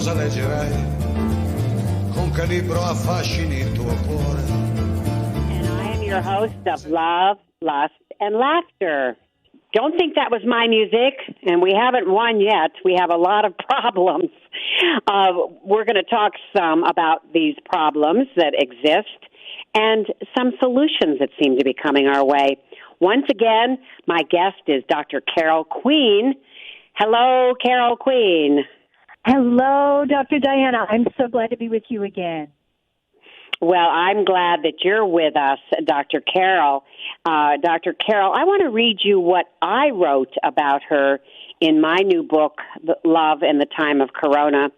cosa leggerai? Con che libro affascini il tuo cuore? And I am your host of Love, Lust, and Laughter. Don't think that was my music, and we haven't won yet. We have a lot of problems. We're going to talk some about these problems that exist and some solutions that seem to be coming our way. Once again, my guest is Dr. Carol Queen. Hello, Carol Queen. Hello, Dr. Diana. I'm so glad to be with you again. Well, I'm glad that you're with us, Dr. Carol. Dr. Carol, I want to read you what I wrote about her in my new book, Love in the Time of Corona,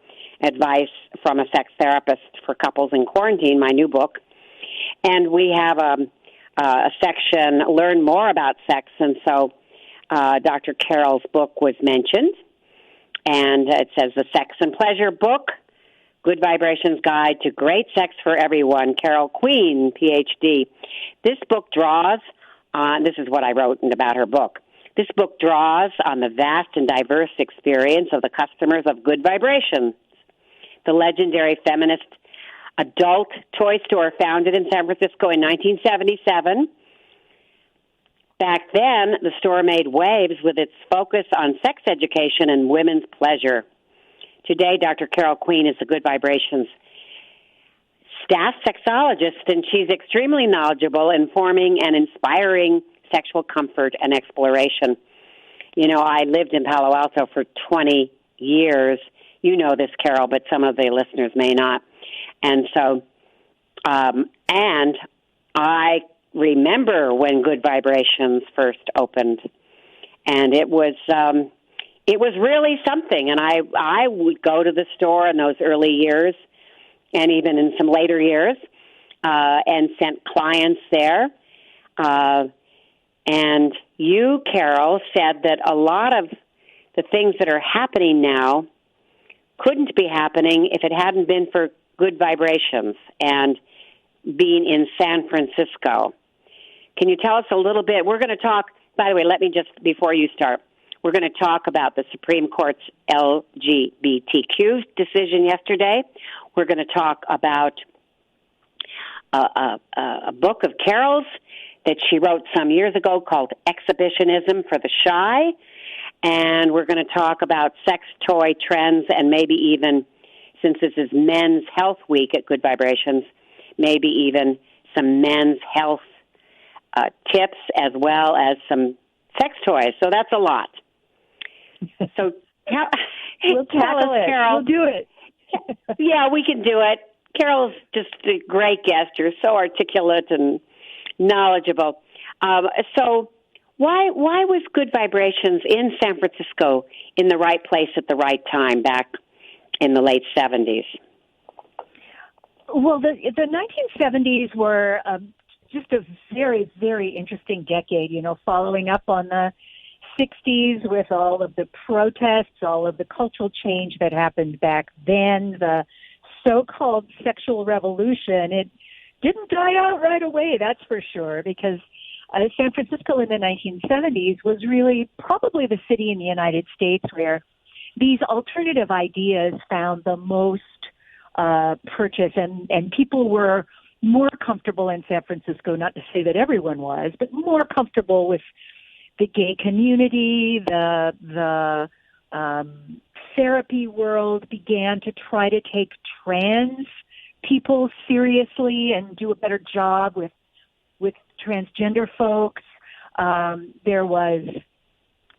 Advice from a Sex Therapist for Couples in Quarantine, my new book. And we have a section, Learn More About Sex, and so Dr. Carol's book was mentioned. And it says, The Sex and Pleasure Book, Good Vibrations Guide to Great Sex for Everyone, Carol Queen, Ph.D. This book draws on, this is what I wrote about her book, this book draws on the vast and diverse experience of the customers of Good Vibrations, the legendary feminist adult toy store founded in San Francisco in 1977. Back then, the store made waves with its focus on sex education and women's pleasure. Today, Dr. Carol Queen is a Good Vibrations staff sexologist, and she's extremely knowledgeable, informing and inspiring sexual comfort and exploration. You know, I lived in Palo Alto for 20 years. You know this, Carol, but some of the listeners may not. And so, and I remember when Good Vibrations first opened, and it was really something, and I would go to the store in those early years and even in some later years and sent clients there. And you, Carol, said that a lot of the things that are happening now couldn't be happening if it hadn't been for Good Vibrations and being in San Francisco. Can you tell us a little bit? We're going to talk, by the way, let me just, before you start, we're going to talk about the Supreme Court's Lgbtq decision yesterday. We're going to talk about a book of Carol's that she wrote some years ago called Exhibitionism for the Shy. And we're going to talk about sex toy trends and maybe even, since this is Men's Health Week at Good Vibrations, maybe even some men's health tips as well as some sex toys. So that's a lot. So we'll tackle it. Carol. We'll do it. Yeah, we can do it. Carol's just a great guest. You're so articulate and knowledgeable. So why was Good Vibrations in San Francisco in the right place at the right time back in the late 70s? Well, the 1970s were just a very, very interesting decade, you know, following up on the 60s with all of the protests, all of the cultural change that happened back then, the so-called sexual revolution. It didn't die out right away, that's for sure, because San Francisco in the 1970s was really probably the city in the United States where these alternative ideas found the most purchase, and people were more comfortable in San Francisco, not to say that everyone was, but more comfortable with the gay community. The therapy world began to try to take trans people seriously and do a better job with transgender folks. There was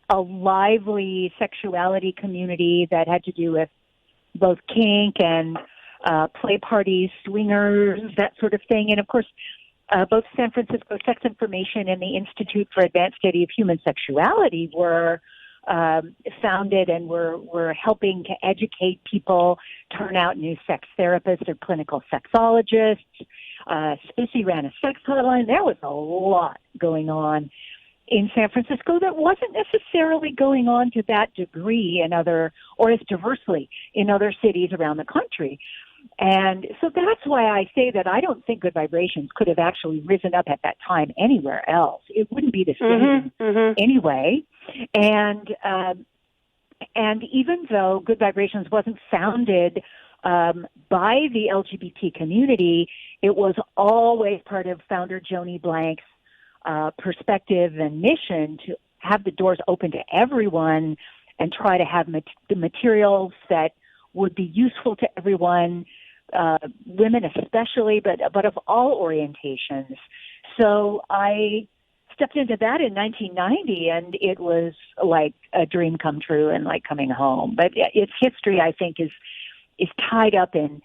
a lively sexuality community that had to do with both kink and play parties, swingers, that sort of thing. And, of course, both San Francisco Sex Information and the Institute for Advanced Study of Human Sexuality were founded and were helping to educate people, turn out new sex therapists or clinical sexologists. Spissy ran a sex hotline. There was a lot going on in San Francisco that wasn't necessarily going on to that degree in other, or as diversely in other cities around the country. And so that's why I say that I don't think Good Vibrations could have actually risen up at that time anywhere else. It wouldn't be the same anyway. And And even though Good Vibrations wasn't founded by the LGBT community, it was always part of founder Joni Blank's perspective and mission to have the doors open to everyone and try to have the materials that would be useful to everyone, women especially, but of all orientations. So I stepped into that in 1990, and it was like a dream come true and like coming home. But its history, I think, is tied up in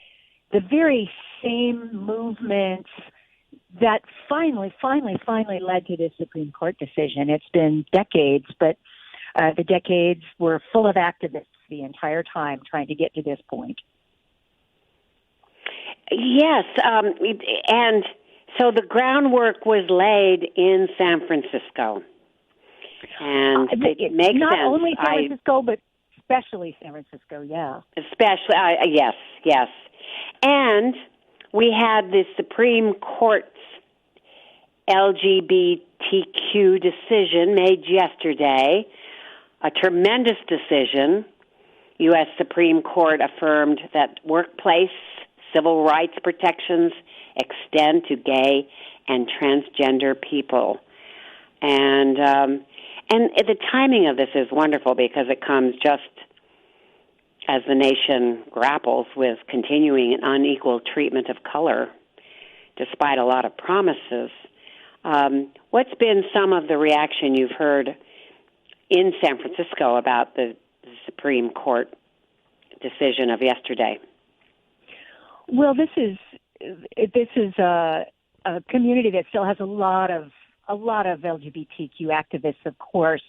the very same movements that finally led to this Supreme Court decision. It's been decades, but the decades were full of activists the entire time trying to get to this point. Yes, and so the groundwork was laid in San Francisco. And it makes not sense. Not only San Francisco, but especially San Francisco, yeah. Especially, yes. And we had the Supreme Court's LGBTQ decision made yesterday, a tremendous decision. U.S. Supreme Court affirmed that workplace civil rights protections extend to gay and transgender people. And the timing of this is wonderful because it comes just as the nation grapples with continuing an unequal treatment of color, despite a lot of promises. What's been some of the reaction you've heard in San Francisco about the Supreme Court decision of yesterday? Well, this is a community that still has a lot of LGBTQ activists, of course,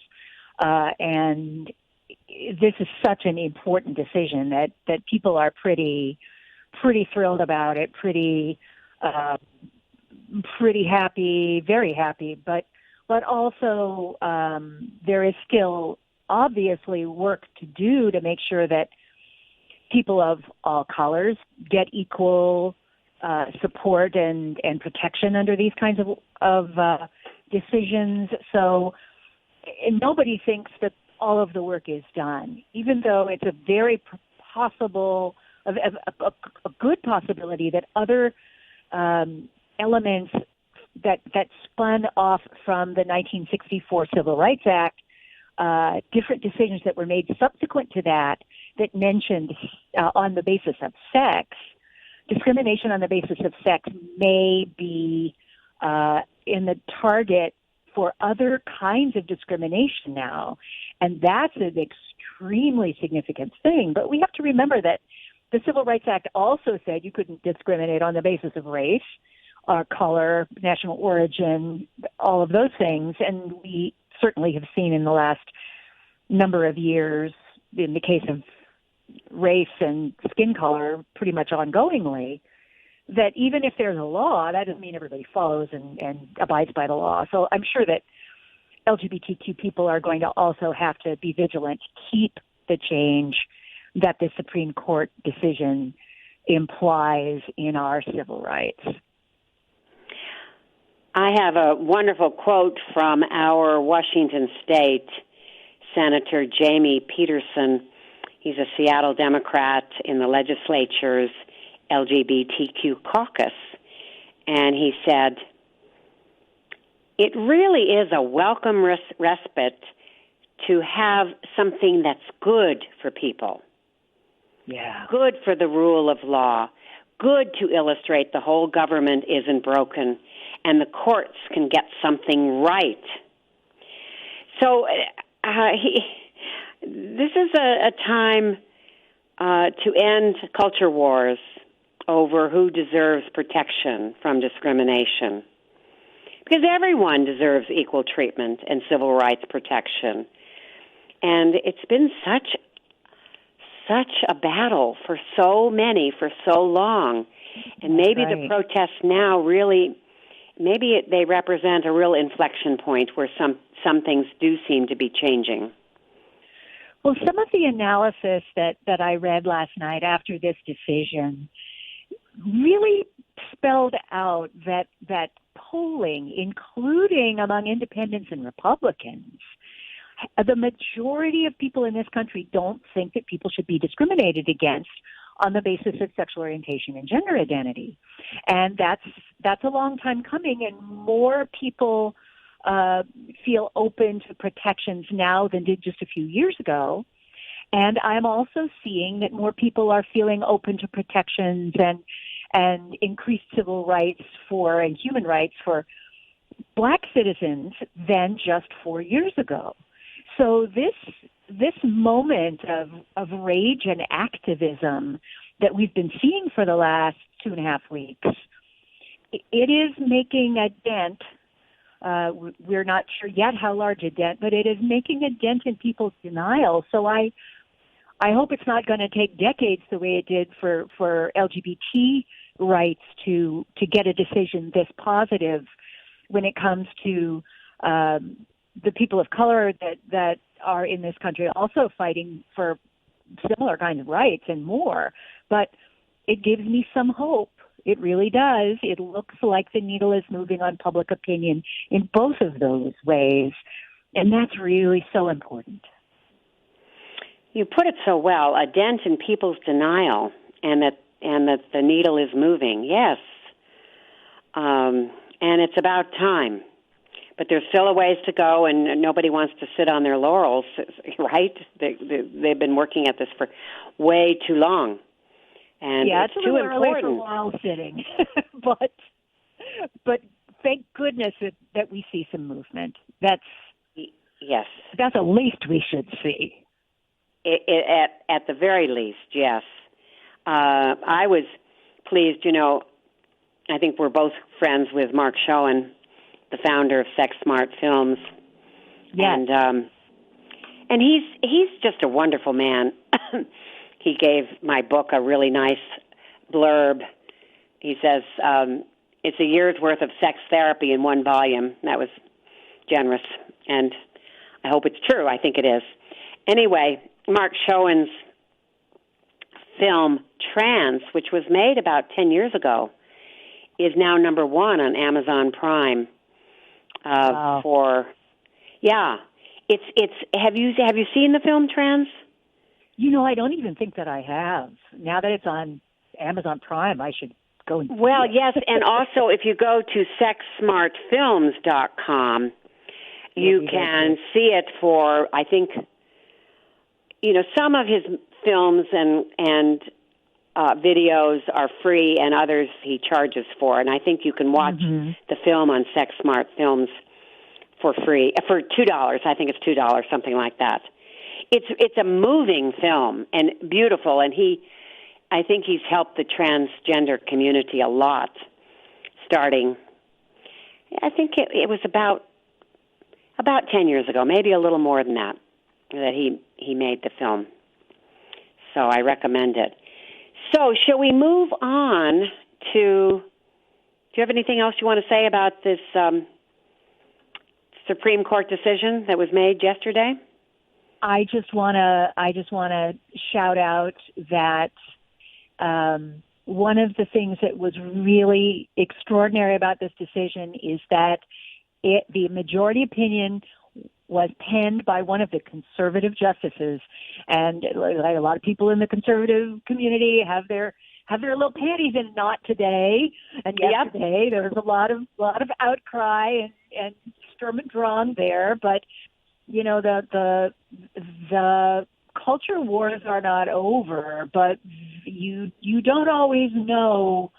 and this is such an important decision that people are pretty thrilled about it, pretty happy, very happy, but also there is still obviously work to do to make sure that people of all colors get equal support and protection under these kinds of decisions. So nobody thinks that all of the work is done, even though it's a very possible, a good possibility that other elements that spun off from the 1964 Civil Rights Act, different decisions that were made subsequent to that mentioned on the basis of sex, discrimination on the basis of sex may be in the target for other kinds of discrimination now. And that's an extremely significant thing. But we have to remember that the Civil Rights Act also said you couldn't discriminate on the basis of race, color, national origin, all of those things. And we certainly have seen in the last number of years, in the case of race and skin color, pretty much ongoingly, that even if there's a law, that doesn't mean everybody follows and abides by the law. So I'm sure that LGBTQ people are going to also have to be vigilant to keep the change that the Supreme Court decision implies in our civil rights. I have a wonderful quote from our Washington State Senator Jamie Peterson. He's a Seattle Democrat in the legislature's LGBTQ caucus. And he said, "It really is a welcome respite to have something that's good for people. Yeah. Good for the rule of law. Good to illustrate the whole government isn't broken and the courts can get something right." So this is a time to end culture wars over who deserves protection from discrimination. Because everyone deserves equal treatment and civil rights protection. And it's been such a battle for so many for so long. And maybe the protests now really, they represent a real inflection point where some things do seem to be changing. Well, some of the analysis that I read last night after this decision really spelled out that polling, including among independents and Republicans, The majority of people in this country don't think that people should be discriminated against on the basis of sexual orientation and gender identity. And that's a long time coming, and more people feel open to protections now than did just a few years ago. And I'm also seeing that more people are feeling open to protections and increased civil rights and human rights for Black citizens than just 4 years ago. So this moment of rage and activism that we've been seeing for the last 2.5 weeks, it is making a dent. We're not sure yet how large a dent, but it is making a dent in people's denial. So I hope it's not going to take decades the way it did for LGBT rights to get a decision this positive when it comes to the people of color that are in this country also fighting for similar kinds of rights and more. But it gives me some hope. It really does. It looks like the needle is moving on public opinion in both of those ways, and that's really so important. You put it so well, a dent in people's denial, and that the needle is moving. Yes. And it's about time. But there's still a ways to go, and nobody wants to sit on their laurels, right? They've been working at this for way too long. And yeah, it's a too little early for important. laurel sitting. but thank goodness that we see some movement. That's the least we should see. At the very least, yes. I was pleased, I think we're both friends with Mark Schoen, the founder of Sex Smart Films. Yeah. And he's just a wonderful man. He gave my book a really nice blurb. He says, it's a year's worth of sex therapy in one volume. That was generous, and I hope it's true. I think it is. Anyway, Mark Schoen's film Trans, which was made about 10 years ago, is now number 1 on Amazon Prime. Wow. It's have you seen the film Trans? I don't even think that I have. Now that it's on Amazon Prime, I should go and see it. Yes, and also if you go to sexsmartfilms.com, you can see it for, I think, some of his films and videos are free, and others he charges for. And I think you can watch the film on Sex Smart Films for free, for $2. I think it's $2, something like that. It's a moving film and beautiful, and I think he's helped the transgender community a lot. Starting, I think it was about 10 years ago, maybe a little more than that he made the film. So I recommend it. So shall we move on to? Do you have anything else you want to say about this Supreme Court decision that was made yesterday? I just want to shout out that one of the things that was really extraordinary about this decision is that the majority opinion was penned by one of the conservative justices, and like a lot of people in the conservative community have their little panties in a knot today. And yesterday there was a lot of outcry and sturm und drang there, but the culture wars are not over, but you don't always know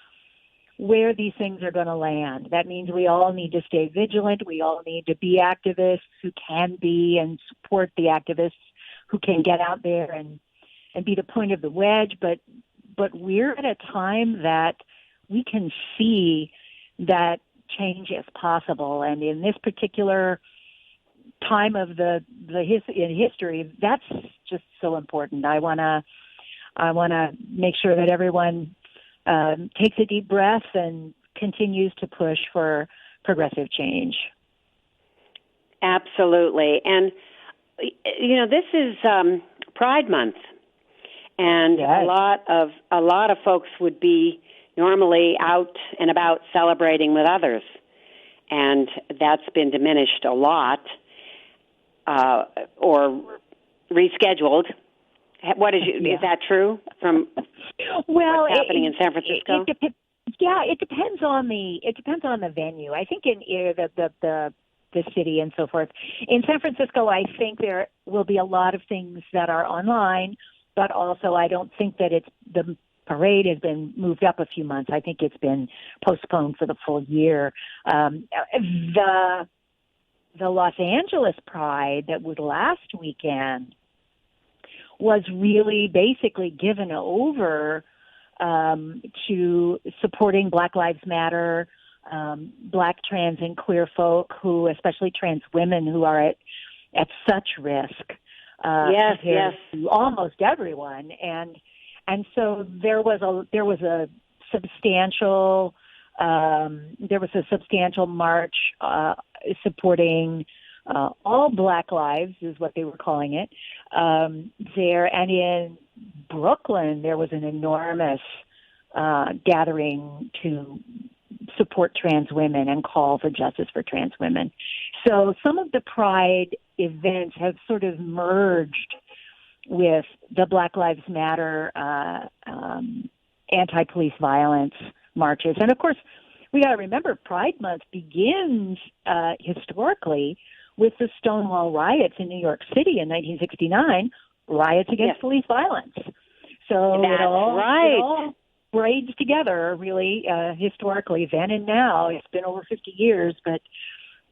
where these things are going to land. That means we all need to stay vigilant. We all need to be activists who can be, and support the activists who can get out there and be the point of the wedge. But we're at a time that we can see that change is possible. And in this particular time of in history, that's just so important. I want to make sure that everyone takes a deep breath and continues to push for progressive change. Absolutely. And, this is Pride Month, and yes. a lot of folks would be normally out and about celebrating with others, and that's been diminished a lot. or rescheduled. Is that true from what's happening in San Francisco? It depends on the venue. I think in the city and so forth. In San Francisco, I think there will be a lot of things that are online, but also I don't think that the parade has been moved up a few months. I think it's been postponed for the full year. The Los Angeles Pride that was last weekend was really basically given over to supporting Black Lives Matter, Black, trans, and queer folk who, especially trans women who are at such risk compared to almost everyone. And so there was a substantial march supporting all Black lives, is what they were calling it, there. And in Brooklyn, there was an enormous gathering to support trans women and call for justice for trans women. So some of the Pride events have sort of merged with the Black Lives Matter anti-police violence marches. And of course, we got to remember Pride Month begins historically with the Stonewall riots in New York City in 1969, riots against police violence. So it all braids together, really, historically, then and now. It's been over 50 years, but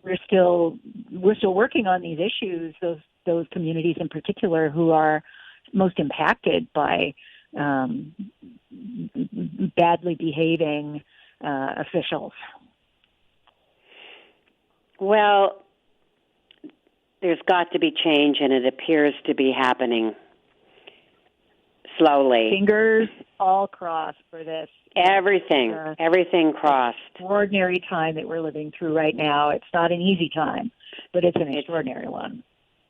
we're still working on these issues. Those communities in particular who are most impacted by badly behaving officials. Well, there's got to be change, and it appears to be happening slowly. Fingers all crossed for this. Everything crossed. Extraordinary time that we're living through right now. It's not an easy time, but it's an extraordinary one.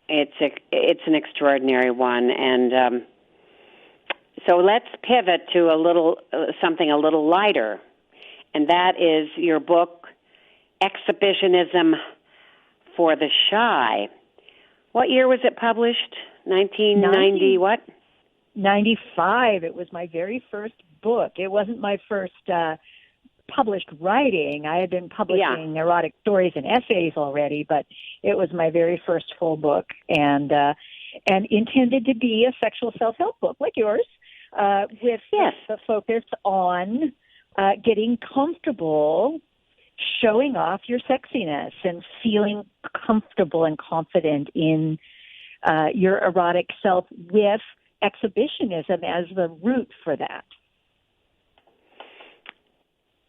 It's an extraordinary one, and so let's pivot to something a little lighter, and that is your book, Exhibitionism for the Shy. What year was it published? 1990 what? 95. It was my very first book. It wasn't my first published writing. I had been publishing erotic stories and essays already, but it was my very first full book, and intended to be a sexual self-help book like yours, with the focus on getting comfortable showing off your sexiness and feeling comfortable and confident in your erotic self, with exhibitionism as the root for that.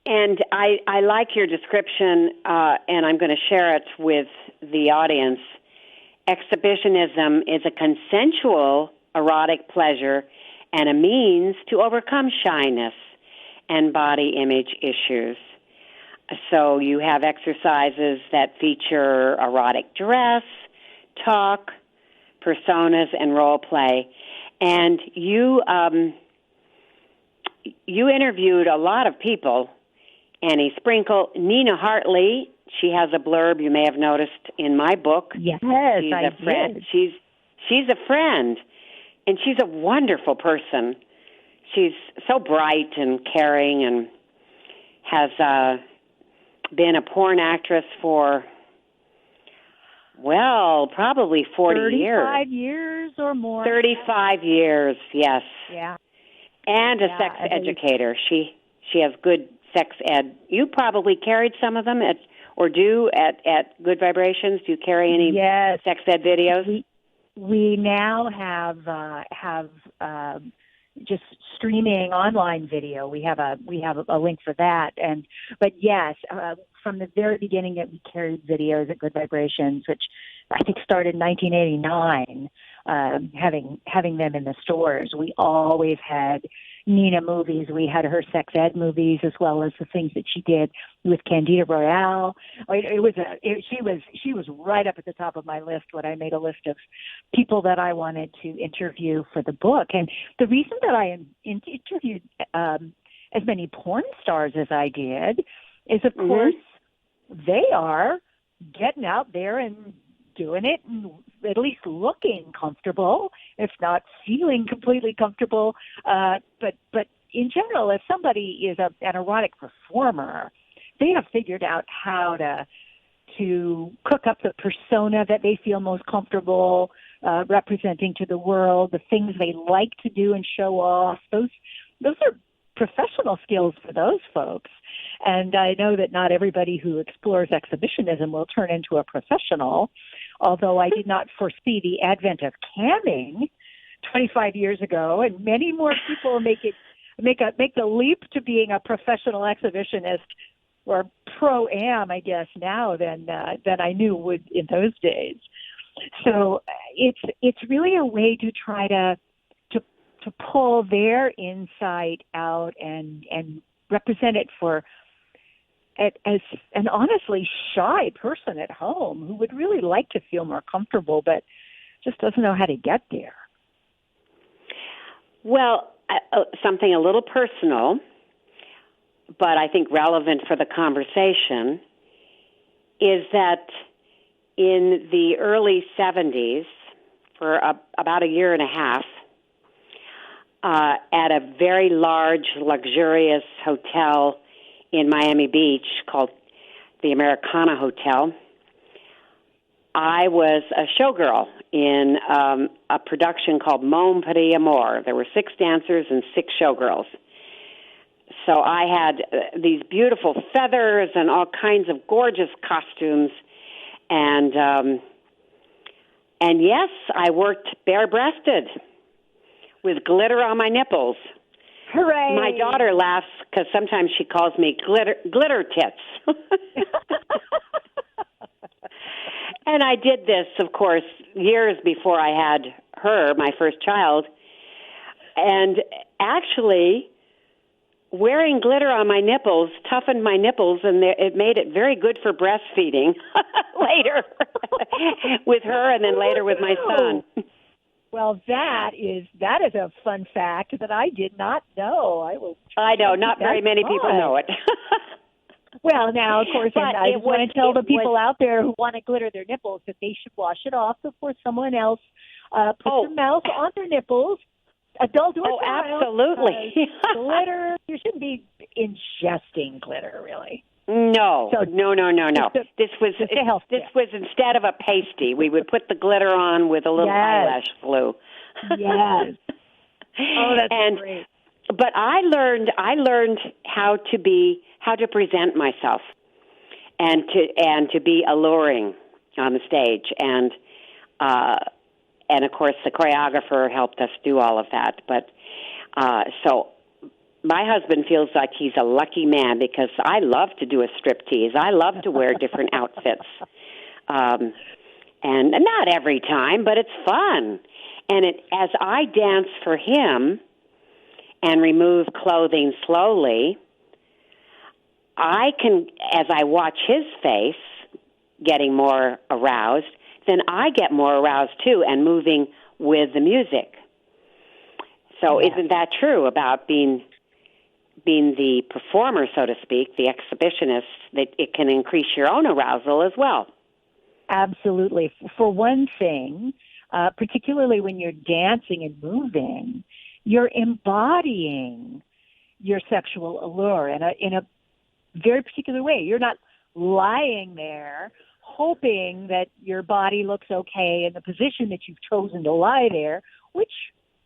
And I like your description, and I'm going to share it with the audience. Exhibitionism is a consensual erotic pleasure and a means to overcome shyness and body image issues. So you have exercises that feature erotic dress, talk, personas, and role play. And you interviewed a lot of people. Annie Sprinkle, Nina Hartley. She has a blurb you may have noticed in my book. Yes, she's a friend. Did. She's a friend, and she's a wonderful person. She's so bright and caring, and has been a porn actress for, well, probably 40 years. 35 years or more. 35 years, yes. Yeah. And a sex educator. She has good sex ed. You probably carried some of them at Good Vibrations. Do you carry any sex ed videos? We now have just streaming online video. We have a link for that. But yes, from the very beginning that we carried videos at Good Vibrations, which I think started in 1989, having them in the stores. We always had Nina movies. We had her sex ed movies, as well as the things that she did with Candida Royale. She was right up at the top of my list when I made a list of people that I wanted to interview for the book. And the reason that I interviewed as many porn stars as I did is, of course, they are getting out there and doing it and at least looking comfortable, if not feeling completely comfortable. But in general, if somebody is an erotic performer, they have figured out how to cook up the persona that they feel most comfortable representing to the world, the things they like to do and show off. Those are professional skills for those folks. And I know that not everybody who explores exhibitionism will turn into a professional, although I did not foresee the advent of camming 25 years ago, and many more people make the leap to being a professional exhibitionist or pro-am, I guess, now than I knew would in those days. So it's really a way to try to pull their insight out and represent it for as an honestly shy person at home who would really like to feel more comfortable but just doesn't know how to get there. Well, something a little personal, but I think relevant for the conversation, is that in the early 70s, for about a year and a half, at a very large, luxurious hotel in Miami Beach called the Americana Hotel, I was a showgirl in a production called Mon Petit Amour. There were 6 dancers and 6 showgirls. So I had these beautiful feathers and all kinds of gorgeous costumes. And yes, I worked bare-breasted with glitter on my nipples. Hooray! My daughter laughs because sometimes she calls me glitter tits. And I did this, of course, years before I had her, my first child. And actually, wearing glitter on my nipples toughened my nipples, and it made it very good for breastfeeding later with her and then later with my son. Well, that is a fun fact that I did not know. I know, not very many people know it. Well, now, of course, and I want to tell the people out there who want to glitter their nipples that they should wash it off before someone else puts their mouth on their nipples. Adult or child. Absolutely. Glitter, you shouldn't be ingesting glitter, really. No, so, no. This was instead of a pasty. We would put the glitter on with a little eyelash glue. Yes. Oh, that's great. But I learned how to present myself and to be alluring on the stage, and of course the choreographer helped us do all of that. But so my husband feels like he's a lucky man because I love to do a striptease. I love to wear different outfits, and not every time, but it's fun. And as I dance for him and remove clothing slowly, I can, as I watch his face getting more aroused, then I get more aroused too and moving with the music. So Isn't that true about being the performer, so to speak, the exhibitionist, that it can increase your own arousal as well? Absolutely. For one thing, particularly when you're dancing and moving, you're embodying your sexual allure in a very particular way. You're not lying there hoping that your body looks okay in the position that you've chosen to lie there, which,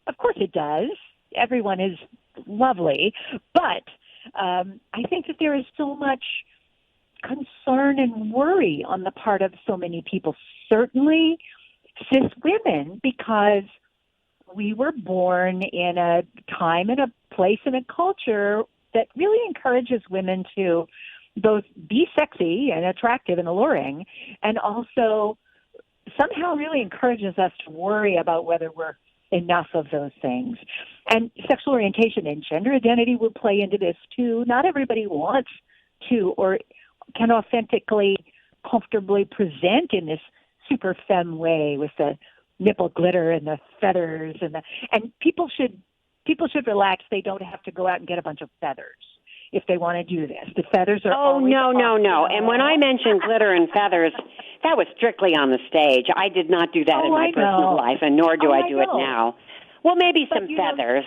of course, it does. Everyone is lovely. But I think that there is so much concern and worry on the part of so many people, certainly cis women, because we were born in a time and a place and a culture that really encourages women to both be sexy and attractive and alluring, and also somehow really encourages us to worry about whether we're enough of those things. And sexual orientation and gender identity will play into this too. Not everybody wants to or can authentically, comfortably present in this super femme way with the nipple glitter and the feathers and people should relax. They don't have to go out and get a bunch of feathers if they want to do this. The feathers are no. And when I mention glitter and feathers, that was strictly on the stage. I did not do that in my personal life, and nor do I do it now. Well, maybe but some feathers,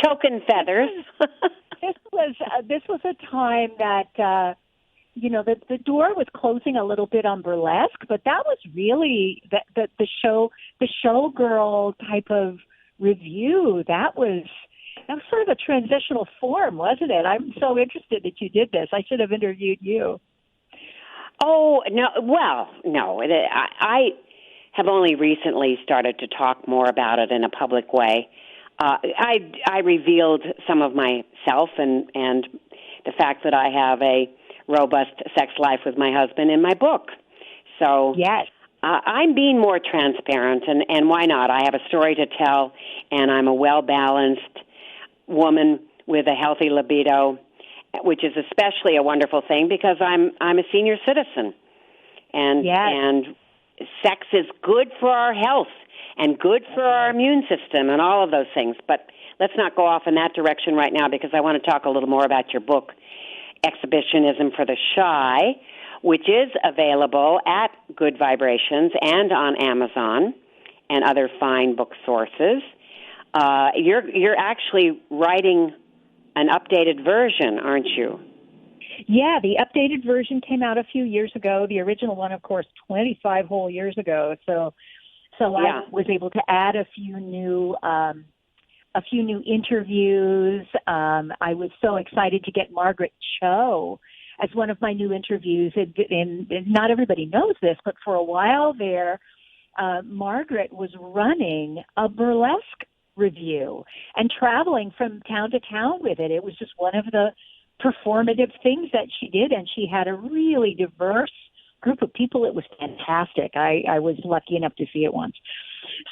token feathers. This was a time that the door was closing a little bit on burlesque, but that was really the showgirl type of review. That was sort of a transitional form, wasn't it? I'm so interested that you did this. I should have interviewed you. Oh, no. Well, no. I have only recently started to talk more about it in a public way. I revealed some of myself and the fact that I have a robust sex life with my husband in my book. So yes. I'm being more transparent, and why not? I have a story to tell, and I'm a well-balanced woman with a healthy libido, which is especially a wonderful thing because I'm a senior citizen, and sex is good for our health and good for our immune system and all of those things. But let's not go off in that direction right now because I want to talk a little more about your book, Exhibitionism for the Shy, which is available at Good Vibrations and on Amazon and other fine book sources. You're actually writing an updated version, aren't you? Yeah, the updated version came out a few years ago. The original one, of course, 25 whole years ago. So I was able to add a few new interviews. I was so excited to get Margaret Cho as one of my new interviews. And not everybody knows this, but for a while there, Margaret was running a burlesque review and traveling from town to town with it. It was just one of the performative things that she did, and she had a really diverse group of people. It was fantastic. I was lucky enough to see it once.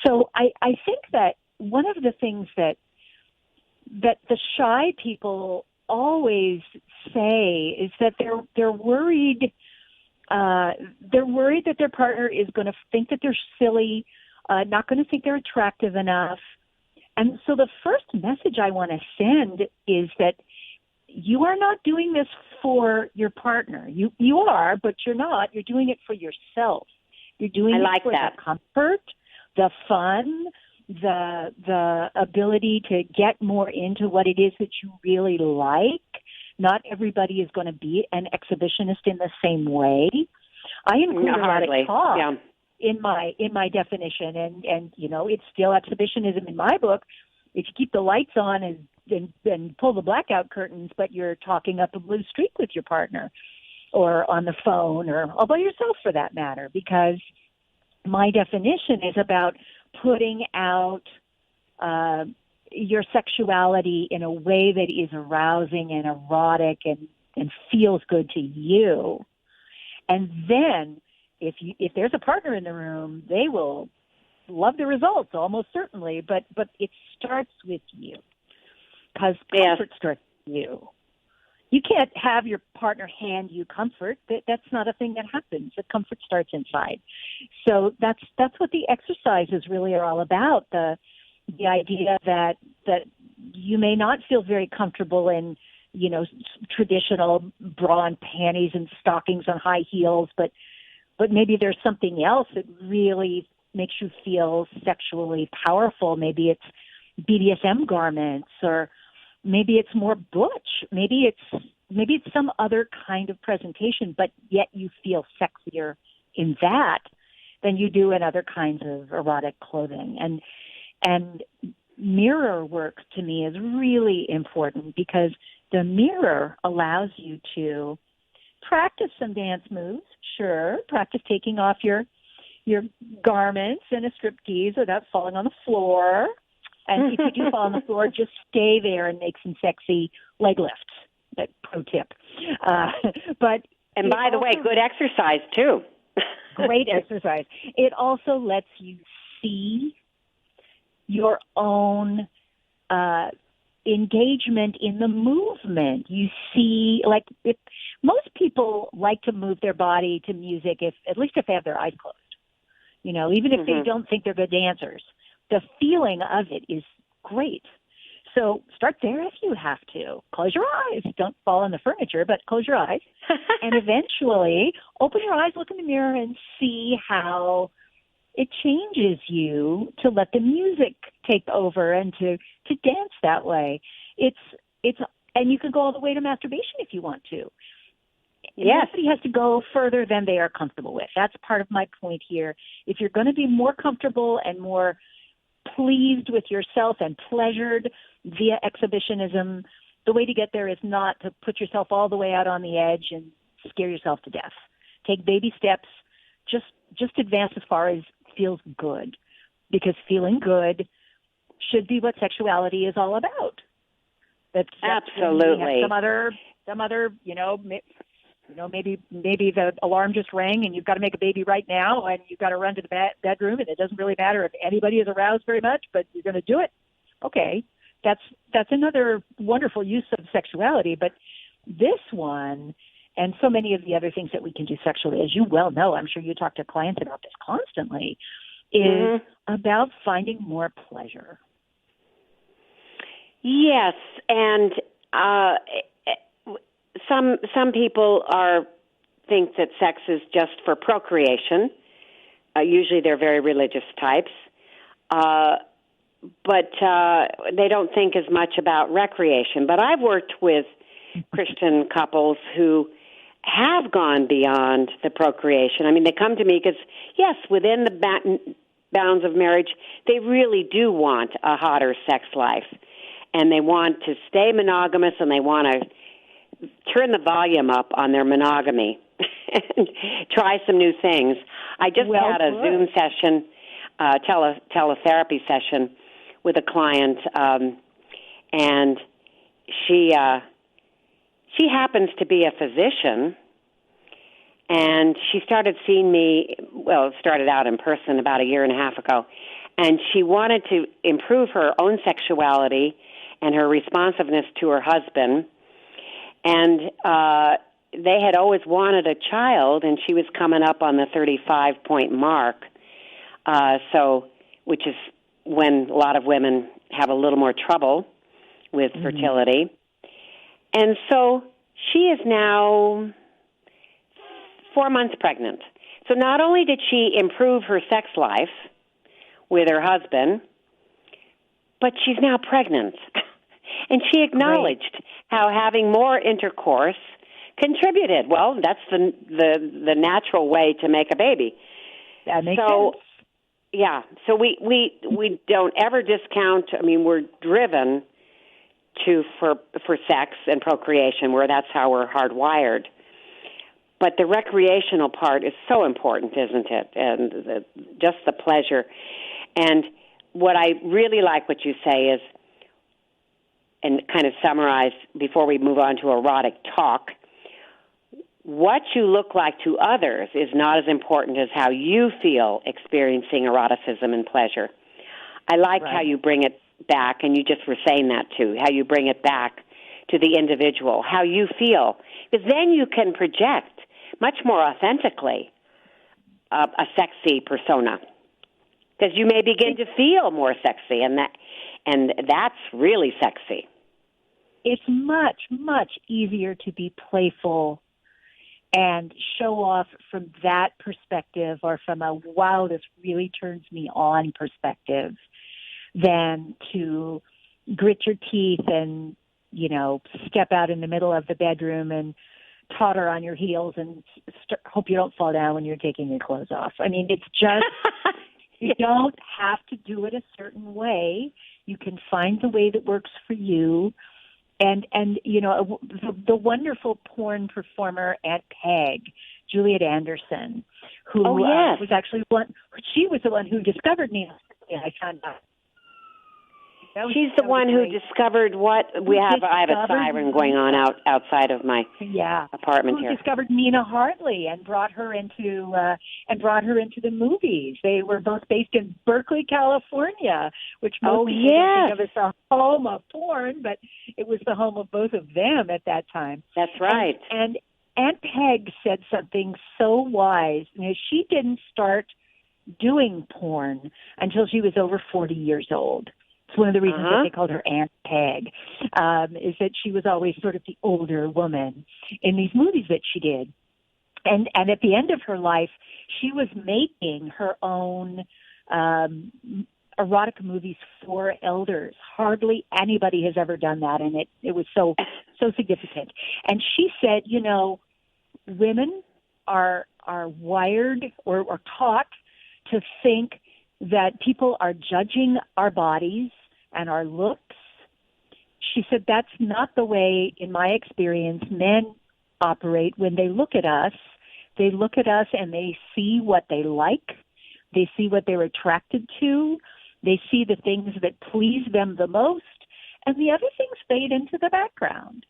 So I think that one of the things that the shy people always say is that they're worried that their partner is going to think that they're silly, not going to think they're attractive enough. And so the first message I want to send is that you are not doing this for your partner. You are, but you're not. You're doing it for yourself. You're doing it for the comfort, the fun, the ability to get more into what it is that you really like. Not everybody is going to be an exhibitionist in the same way. I include erotic talk in my definition, and it's still exhibitionism in my book. If you keep the lights on and pull the blackout curtains, but you're talking up a blue streak with your partner, or on the phone, or all by yourself for that matter, because my definition is about putting out your sexuality in a way that is arousing and erotic and feels good to you. And then if there's a partner in the room, they will love the results, almost certainly, but it starts with you, because comfort starts with you. You can't have your partner hand you comfort. That's not a thing that happens. The comfort starts inside. So that's what the exercises really are all about. The idea that you may not feel very comfortable in, traditional bra and panties and stockings and high heels, but maybe there's something else that really makes you feel sexually powerful. Maybe it's BDSM garments, or maybe it's more butch. Maybe it's some other kind of presentation, but yet you feel sexier in that than you do in other kinds of erotic clothing. And mirror work to me is really important, because the mirror allows you to practice some dance moves. Sure, practice taking off your garments in a striptease without falling on the floor. And if you do fall on the floor, just stay there and make some sexy leg lifts. That pro tip. And by the way, good exercise too. Great exercise. It also lets you see your own engagement in the movement. You see, most people like to move their body to music, at least if they have their eyes closed. Even if they don't think they're good dancers, the feeling of it is great. So start there if you have to. Close your eyes. Don't fall on the furniture, but close your eyes. And eventually open your eyes, look in the mirror, and see how it changes you to let the music take over and to dance that way. And you can go all the way to masturbation if you want to. Yes. Nobody has to go further than they are comfortable with. That's part of my point here. If you're going to be more comfortable and more pleased with yourself and pleasured via exhibitionism, the way to get there is not to put yourself all the way out on the edge and scare yourself to death. Take baby steps. Just advance as far as feels good, because feeling good should be what sexuality is all about. That's absolutely some other, maybe the alarm just rang and you've got to make a baby right now and you've got to run to the bedroom and it doesn't really matter if anybody is aroused very much, but you're going to do it. Okay, that's another wonderful use of sexuality. But this one and so many of the other things that we can do sexually, as you well know, I'm sure you talk to clients about this constantly, is about finding more pleasure. Yes, and some people think that sex is just for procreation. Usually they're very religious types. But they don't think as much about recreation. But I've worked with Christian couples who have gone beyond the procreation. I mean, they come to me because, yes, within the bounds of marriage, they really do want a hotter sex life. And they want to stay monogamous, and they want to turn the volume up on their monogamy and try some new things. I just had a Zoom session, teletherapy session with a client, and she happens to be a physician, and she started seeing me, it started out in person about a year and a half ago, and she wanted to improve her own sexuality and her responsiveness to her husband, and they had always wanted a child, and she was coming up on the 35-point mark, which is when a lot of women have a little more trouble with fertility. And so she is now 4 months pregnant. So not only did she improve her sex life with her husband, but she's now pregnant. And she acknowledged how having more intercourse contributed. Well, that's the natural way to make a baby. That makes sense. Yeah, so we don't ever discount. I mean, we're driven for sex and procreation, where that's how we're hardwired. But the recreational part is so important, isn't it? And just the pleasure. And what I really like what you say is, and kind of summarize before we move on to erotic talk, what you look like to others is not as important as how you feel experiencing eroticism and pleasure. I like how you bring it back, and you just were saying that too, how you bring it back to the individual, how you feel. Because then you can project much more authentically a sexy persona. Because you may begin to feel more sexy, and that's really sexy. It's much, much easier to be playful and show off from that perspective, or from a, wow, this really turns me on perspective, than to grit your teeth and, step out in the middle of the bedroom and totter on your heels and hope you don't fall down when you're taking your clothes off. I mean, it's just, you don't have to do it a certain way. You can find the way that works for you. And the wonderful porn performer Aunt Peg, Juliet Anderson, who was actually she was the one who discovered me. I found out. She's the one who discovered what I have a siren going on outside of my apartment here. Who discovered Nina Hartley and brought her into the movies. They were both based in Berkeley, California, which most people don't think of as the home of porn, but it was the home of both of them at that time. That's right. And Aunt Peg said something so wise. She didn't start doing porn until she was over 40 years old. It's one of the reasons that they called her Aunt Peg, is that she was always sort of the older woman in these movies that she did. And at the end of her life, she was making her own erotica movies for elders. Hardly anybody has ever done that, and it was so significant. And she said, you know, women are wired or taught to think that people are judging our bodies and our looks. She said that's not the way, in my experience, men operate. When they look at us and they see what they like. They see what they're attracted to. They see the things that please them the most, and the other things fade into the background.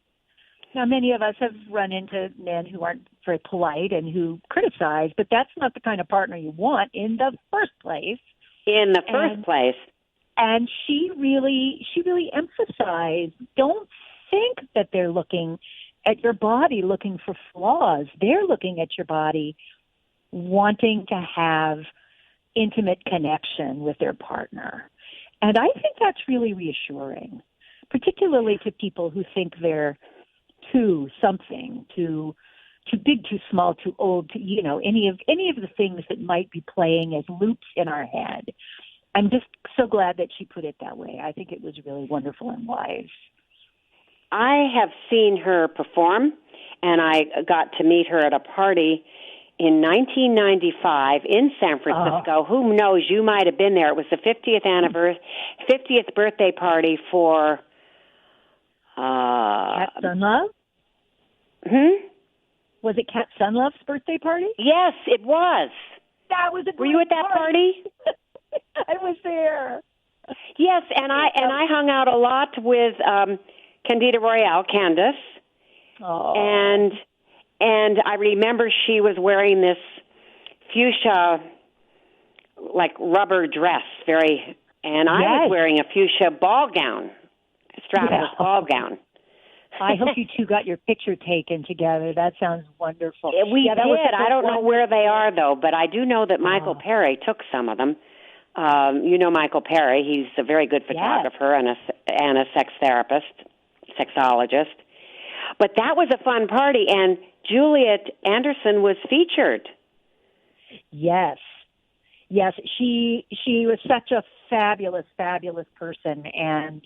Now, many of us have run into men who aren't very polite and who criticize, but that's not the kind of partner you want in the first place. And she really emphasized, don't think that they're looking at your body looking for flaws. They're looking at your body wanting to have intimate connection with their partner. And I think that's really reassuring, particularly to people who think they're too something, too big, too small, too old, you know, any of the things that might be playing as loops in our head. I'm just so glad that she put it that way. I think it was really wonderful and wise. I have seen her perform, and I got to meet her at a party in 1995 in San Francisco. Who knows? You might have been there. It was the 50th birthday party for Kat Sunlove? Was it Kat Sunlove's birthday party? Yes, it was. That was a great Were you at that party? I was there. Yes, and I hung out a lot with Candida Royale, Candace. Oh. And I remember she was wearing this fuchsia, like rubber dress, and I was wearing a fuchsia ball gown, a strapless ball gown. I hope you two got your picture taken together. That sounds wonderful. We did. I don't know where they are, though, but I do know that Michael Perry took some of them. You know Michael Perry. He's a very good photographer and a sex therapist, sexologist. But that was a fun party, and Juliet Anderson was featured. Yes. She was such a fabulous person, and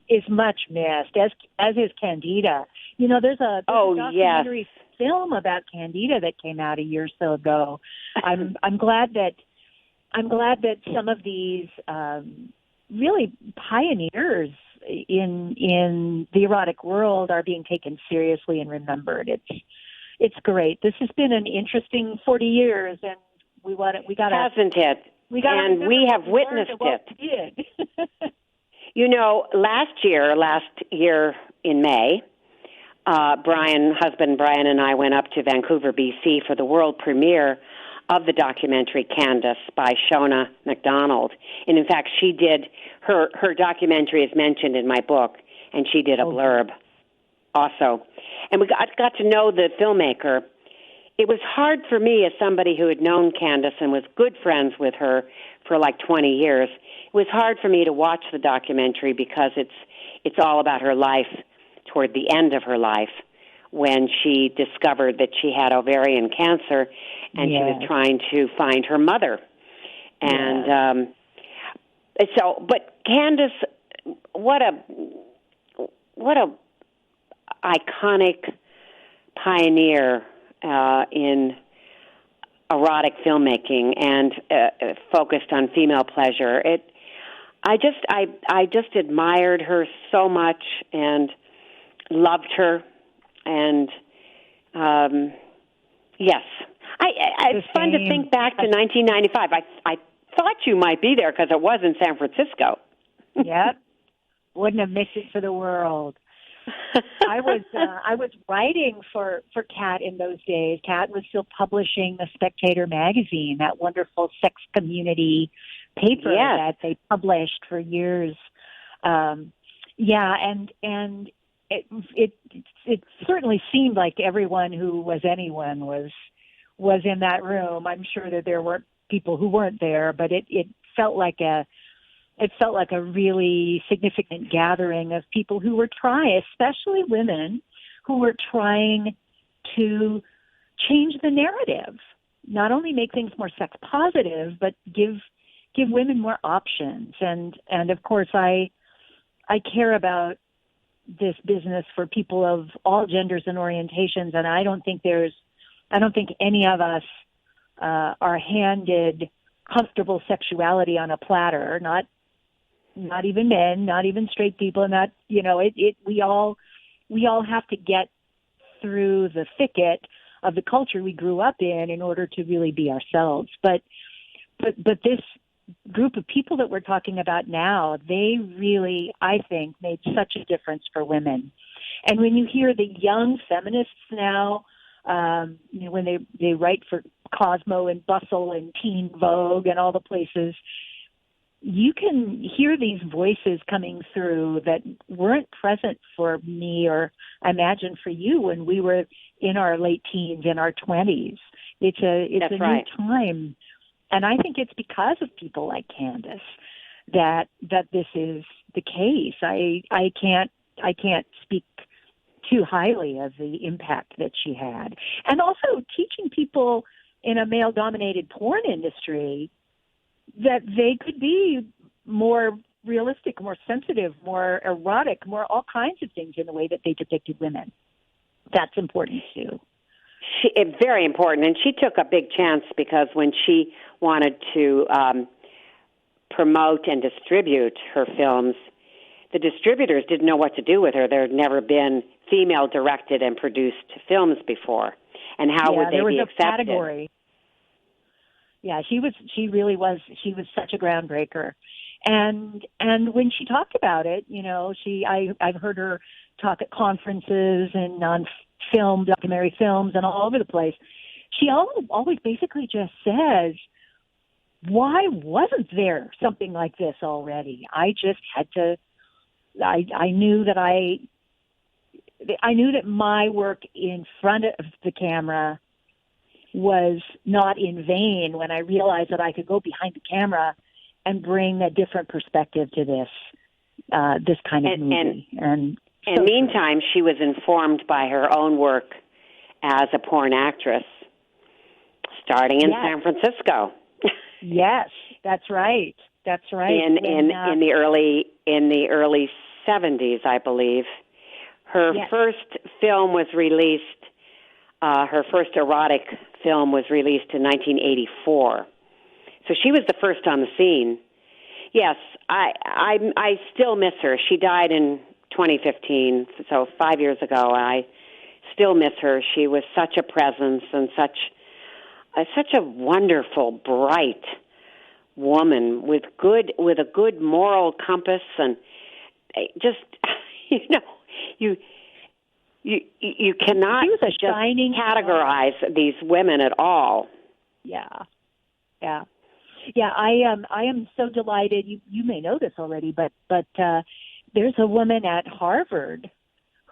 is much missed, as is Candida. You know, there's a documentary film about Candida that came out a year or so ago. I'm glad that some of these really pioneers in the erotic world are being taken seriously and remembered. It's great. This has been an interesting 40 years, and we got hasn't it? And we have witnessed it. You know, last year in May, Brian and I went up to Vancouver, BC for the world premiere of the documentary Candace by Shona MacDonald. And in fact, she did, her documentary is mentioned in my book, and she did a blurb also. And we got to know the filmmaker. It was hard for me, as somebody who had known Candace and was good friends with her for like 20 years, it was hard for me to watch the documentary because it's all about her life toward the end of her life, when she discovered that she had ovarian cancer and she was trying to find her mother. And but Candace, what a iconic pioneer in erotic filmmaking and focused on female pleasure. I just admired her so much and loved her. And it's fun to think back to 1995. I thought you might be there because it was in San Francisco. Yep, wouldn't have missed it for the world. I was writing for Kat in those days. Kat was still publishing the Spectator magazine, that wonderful sex community paper that they published for years. And it certainly seemed like everyone who was anyone was in that room. I'm sure that there were people who weren't there, but it felt like a it felt like a really significant gathering of people who were trying, especially women, who were trying to change the narrative, not only make things more sex positive, but give women more options. And of course, I care about this business for people of all genders and orientations, and I don't think any of us are handed comfortable sexuality on a platter. Not even men, not even straight people, and that, we all have to get through the thicket of the culture we grew up in order to really be ourselves. But this group of people that we're talking about now, they really, I think, made such a difference for women. And when you hear the young feminists now, when they write for Cosmo and Bustle and Teen Vogue and all the places, you can hear these voices coming through that weren't present for me, or I imagine for you, when we were in our late teens, in our 20s. It's a right. new time. And I think it's because of people like Candace that this is the case. I can't speak too highly of the impact that she had. And also teaching people in a male-dominated porn industry that they could be more realistic, more sensitive, more erotic, more all kinds of things in the way that they depicted women. That's important too. Very important, and she took a big chance, because when she wanted to promote and distribute her films, the distributors didn't know what to do with her. There had never been female-directed and produced films before, and how would they be accepted? Category. Yeah, she was such a groundbreaker. And when she talked about it, I've heard her talk at conferences and on documentary films and all over the place. She always basically just says, why wasn't there something like this already? I just had to, I knew that my work in front of the camera was not in vain when I realized that I could go behind the camera and bring a different perspective to this kind of movie. And meantime, she was informed by her own work as a porn actress, starting in San Francisco. Yes, that's right. That's right. In the early 70s, I believe, her first film was released. Her first erotic film was released in 1984. So she was the first on the scene. Yes, I still miss her. She died in 2015, so 5 years ago. I still miss her. She was such a presence and such a wonderful, bright woman with a good moral compass, and just you cannot just categorize these women at all. Yeah. I am so delighted. You may know this already, but there's a woman at Harvard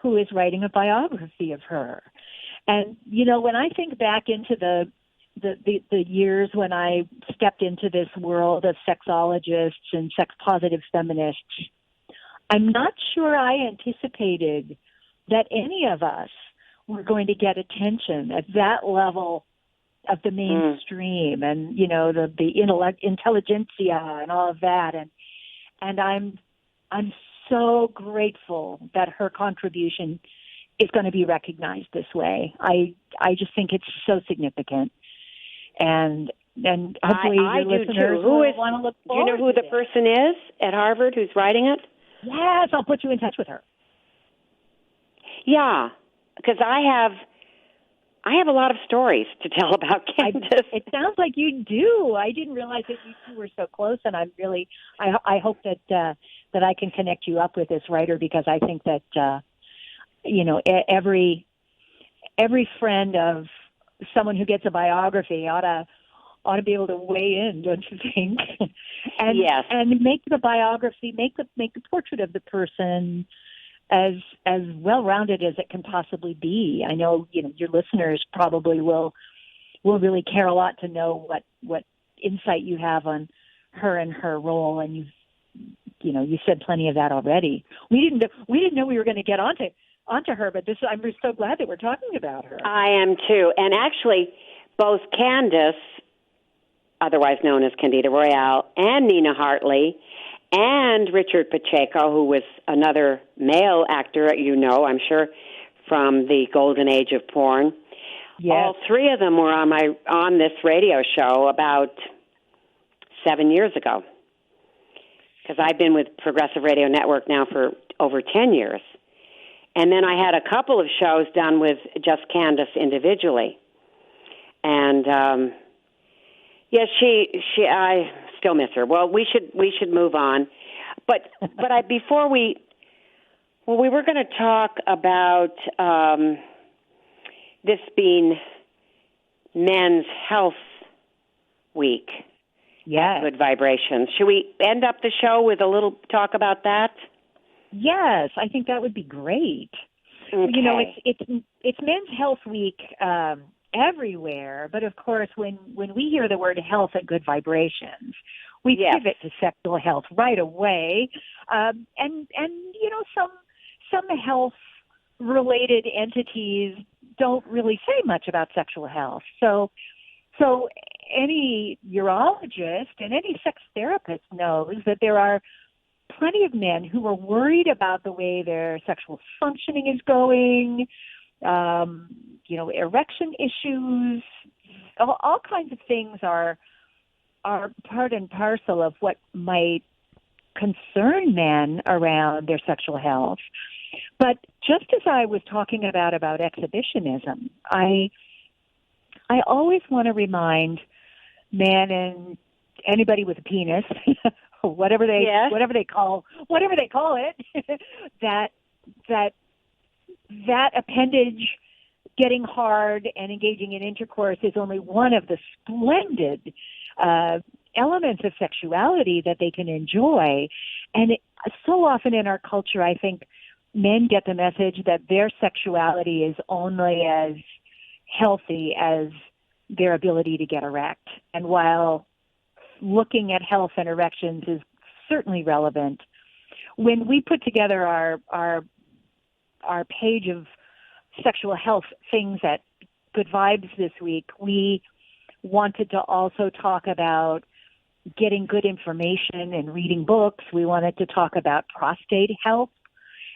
who is writing a biography of her. And when I think back into the years when I stepped into this world of sexologists and sex positive feminists, I'm not sure I anticipated that any of us were going to get attention at that level of the mainstream and, the intelligentsia and all of that. And I'm so grateful that her contribution is going to be recognized this way. I just think it's so significant. And hopefully your listeners will want to look forward. Do you know who the person is at Harvard who's writing it? Yes, I'll put you in touch with her. Yeah, because I have a lot of stories to tell about Candace. It sounds like you do. I didn't realize that you two were so close, and I hope that I can connect you up with this writer, because I think that every friend of someone who gets a biography ought to be able to weigh in, don't you think? And yes. And make the biography, make the portrait of the person as well-rounded as it can possibly be. I know, your listeners probably will really care a lot to know what insight you have on her and her role, and you said plenty of that already. We didn't know we were going to get onto her, but I'm just so glad that we're talking about her. I am too. And actually, both Candace, otherwise known as Candida Royale, and Nina Hartley, and Richard Pacheco, who was another male actor, I'm sure, from the golden age of porn. Yes. All three of them were on this radio show about 7 years ago. Because I've been with Progressive Radio Network now for over 10 years. And then I had a couple of shows done with just Candace individually. And, I still miss her. Well, we should move on. But we were going to talk about this being Men's Health Week. Yes. Good vibrations. Should we end up the show with a little talk about that? Yes, I think that would be great. Okay. It's Men's Health Week everywhere, but of course, when we hear the word health at Good Vibrations, we pivot to sexual health right away, and some health related entities don't really say much about sexual health. So any urologist and any sex therapist knows that there are plenty of men who are worried about the way their sexual functioning is going, erection issues, all kinds of things are part and parcel of what might concern men around their sexual health. But just as I was talking about exhibitionism, I always want to remind men and anybody with a penis, whatever they call it, that appendage getting hard and engaging in intercourse is only one of the splendid elements of sexuality that they can enjoy. And so often in our culture, I think men get the message that their sexuality is only as healthy as their ability to get erect. And while looking at health and erections is certainly relevant, when we put together our page of sexual health things at Good Vibes this week, we wanted to also talk about getting good information and reading books. We wanted to talk about prostate health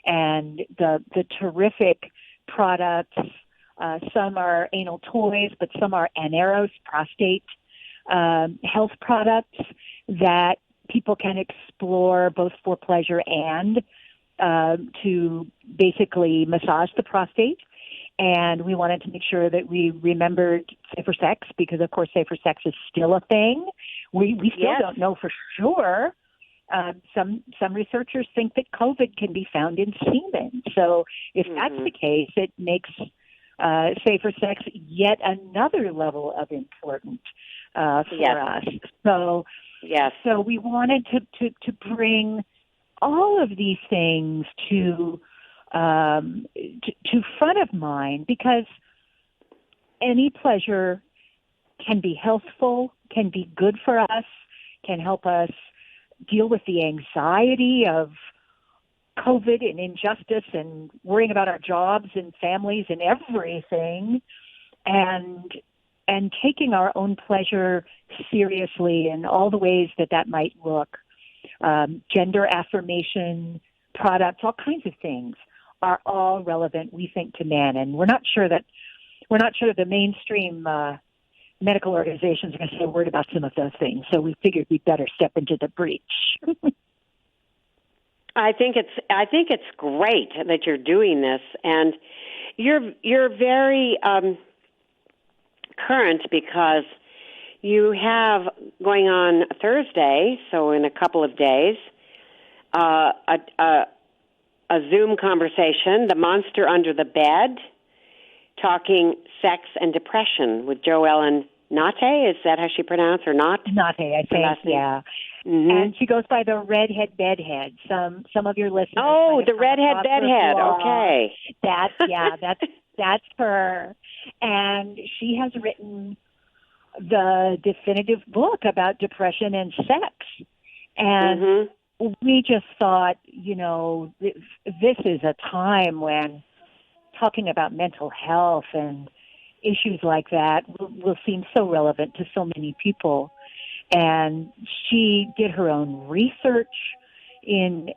and the terrific products. Some are anal toys, but some are Aneros prostate health products that people can explore both for pleasure and to basically massage the prostate. And we wanted to make sure that we remembered safer sex because, of course, safer sex is still a thing. We still don't know for sure. Some researchers think that COVID can be found in semen. So if that's the case, it makes safer sex yet another level of importance for us. So we wanted to bring all of these things to front of mind because any pleasure can be healthful, can be good for us, can help us deal with the anxiety of COVID and injustice and worrying about our jobs and families and everything, and taking our own pleasure seriously in all the ways that might look. Gender affirmation products, all kinds of things are all relevant, we think, to men. And we're not sure that the mainstream medical organizations are going to say a word about some of those things. So we figured we'd better step into the breach. I think it's great that you're doing this, and you're very current because you have going on Thursday, so in a couple of days, a Zoom conversation, The Monster Under the Bed, talking sex and depression with Joellen Nate. Is that how she pronounced, or not? Nate, I think, yeah. Mm-hmm. And she goes by the Redhead Bedhead. Some of your listeners. Oh, the Redhead Bedhead. Okay. That's her. And she has written the definitive book about depression and sex. And we just thought, this is a time when talking about mental health and issues like that will seem so relevant to so many people. And she did her own research in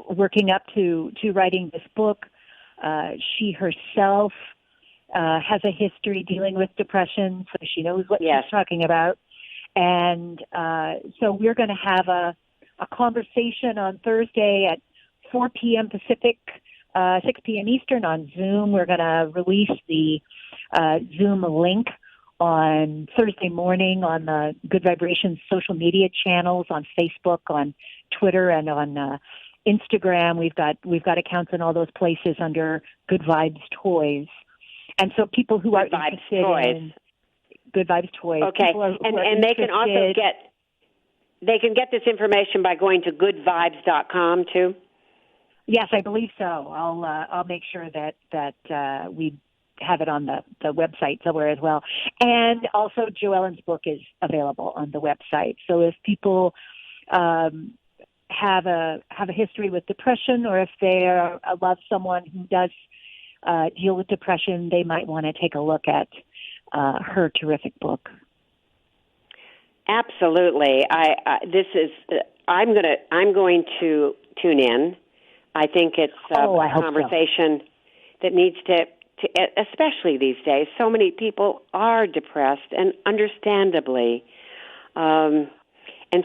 working up to writing this book. She herself has a history dealing with depression, so she knows what she's talking about. And so we're going to have a conversation on Thursday at 4 p.m. Pacific, 6 p.m. Eastern on Zoom. We're going to release the Zoom link on Thursday morning on the Good Vibrations social media channels, on Facebook, on Twitter, and on Instagram. We've got accounts in all those places under Good Vibes Toys. And so people who are interested in Good Vibes Toys. Okay, and they can also get this information by going to goodvibes.com too. Yes, I believe so. I'll make sure that we have it on the website somewhere as well. And also Joellen's book is available on the website. So if people have a history with depression, or if they love someone who does deal with depression, they might want to take a look at her terrific book. Absolutely. I'm going to tune in. I think it's a conversation that needs to, especially these days, so many people are depressed, and understandably. And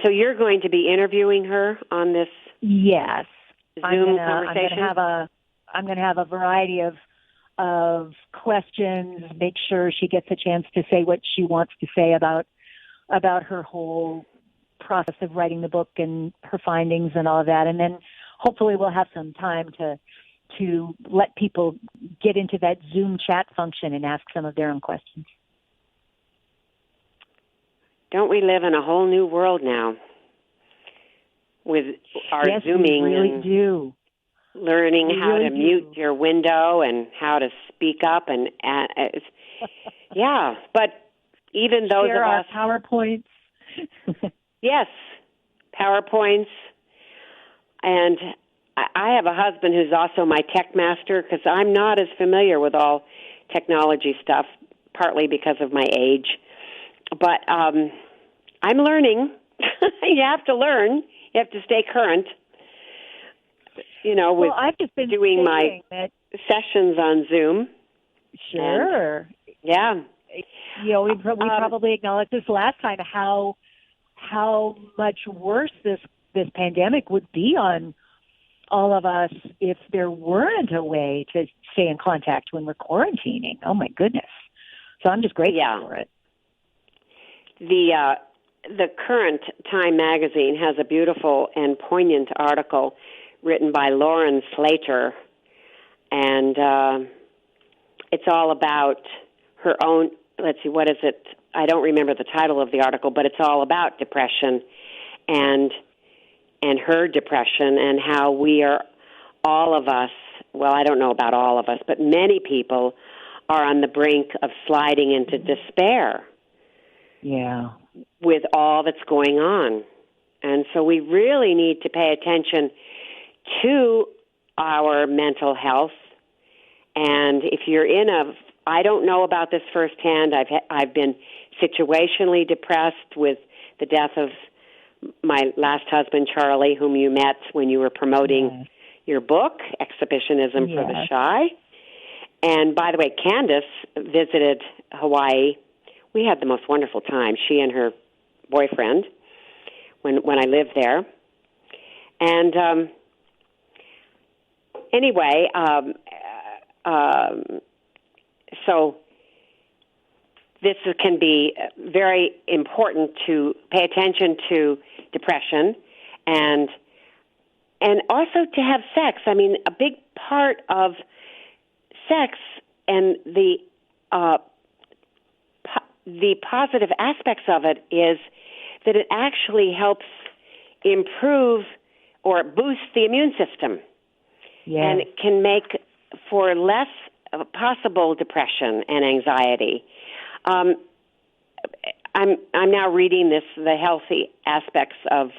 so you're going to be interviewing her on this Yes. Zoom conversation? I'm going to have a variety of questions, make sure she gets a chance to say what she wants to say about her whole process of writing the book and her findings and all of that. And then hopefully we'll have some time to let people get into that Zoom chat function and ask some of their own questions. Don't we live in a whole new world now with our Zooming? We really do. Learning how to mute your window and how to speak up and yeah, but even those Share of us our PowerPoints. Yes, PowerPoints. And I have a husband who's also my tech master, because I'm not as familiar with all technology stuff, partly because of my age. But I'm learning. You have to learn. You have to stay current. With I've just been doing my sessions on Zoom. Sure. And, yeah. We probably acknowledged this last time, how much worse this pandemic would be on all of us if there weren't a way to stay in contact when we're quarantining. Oh my goodness. So I'm just grateful for it. The current Time magazine has a beautiful and poignant article written by Lauren Slater, and it's all about her own, let's see, what is it? I don't remember the title of the article, but it's all about depression and her depression, and how we are, all of us, well, I don't know about all of us, but many people are on the brink of sliding into despair. Yeah. With all that's going on. And so we really need to pay attention to our mental health. And if you're I don't know about this firsthand. I've been situationally depressed with the death of my last husband, Charlie, whom you met when you were promoting your book, Exhibitionism for the Shy. And by the way, Candace visited Hawaii. We had the most wonderful time, she and her boyfriend, when I lived there. And anyway, so this can be very important to pay attention to depression and also to have sex. I mean, a big part of sex and the positive aspects of it is that it actually helps improve or boost the immune system. Yes. And it can make for less possible depression and anxiety. I'm now reading the healthy aspects of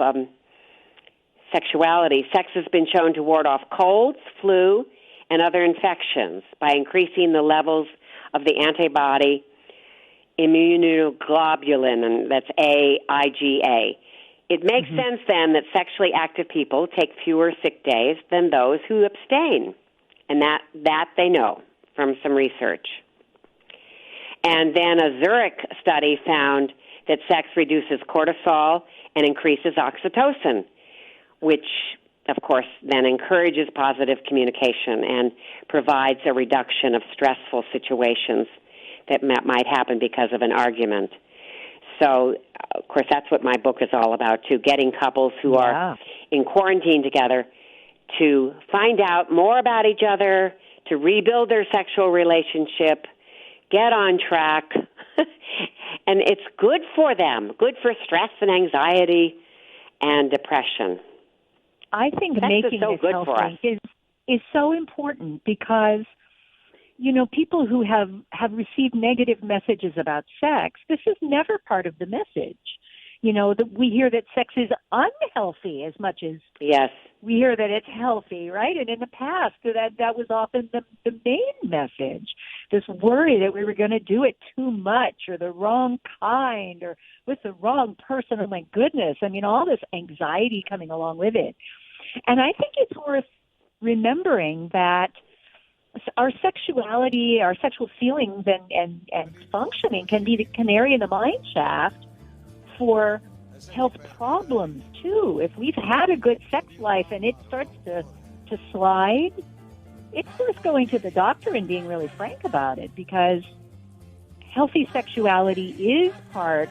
sexuality, sex has been shown to ward off colds, flu, and other infections by increasing the levels of the antibody immunoglobulin, and that's AIgA. It makes sense then that sexually active people take fewer sick days than those who abstain, and that they know from some research. And then a Zurich study found that sex reduces cortisol and increases oxytocin, which, of course, then encourages positive communication and provides a reduction of stressful situations that might happen because of an argument. So, of course, that's what my book is all about, too, getting couples who are in quarantine together to find out more about each other, to rebuild their sexual relationship, get on track. And it's good for them, good for stress and anxiety and depression. I think sex making is so this good healthy for us. is so important because, you know, people who have received negative messages about sex, this is never part of the message. You know, we hear that sex is unhealthy as much as we hear that it's healthy, right? And in the past, that was often the main message, this worry that we were going to do it too much or the wrong kind or with the wrong person. Oh, my goodness. I mean, all this anxiety coming along with it. And I think it's worth remembering that our sexuality, our sexual feelings and functioning can be the canary in the mine shaft for health problems, too. If we've had a good sex life and it starts to slide, it's worth going to the doctor and being really frank about it, because healthy sexuality is part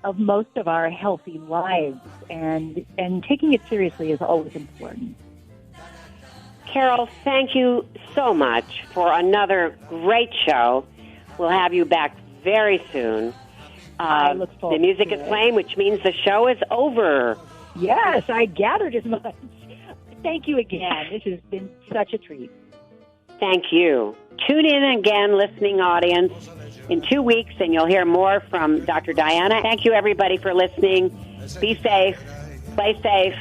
of most of our healthy lives, and taking it seriously is always important. Carol, thank you so much for another great show. We'll have you back very soon. I look forward the music to is it. playing, which means the show is over. Yes, I gathered as much. Thank you again. This has been such a treat. Thank you. Tune in again, listening audience, in 2 weeks, and you'll hear more from Dr. Diana. Thank you, everybody, for listening. Be safe. Play safe.